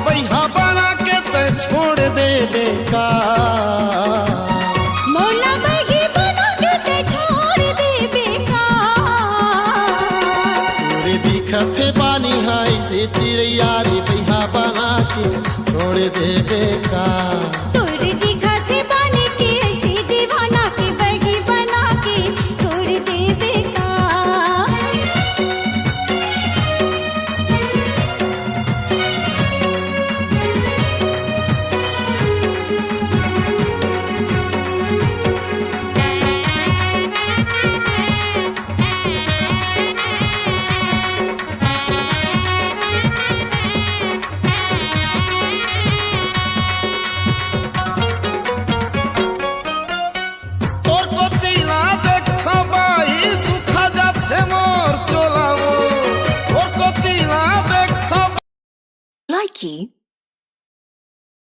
बैहा बना के ते छोड़ दे बेकार। मौला बही बना के ते छोड़ दे बेकार। तोरे दिखत बानी हाय से चिड़िया रे बैहा बना के छोड़ दे बेकार। तोरे दिखत बानी के ऐसे दीवाना के बही बना के छोड़ दे बेकार। Likey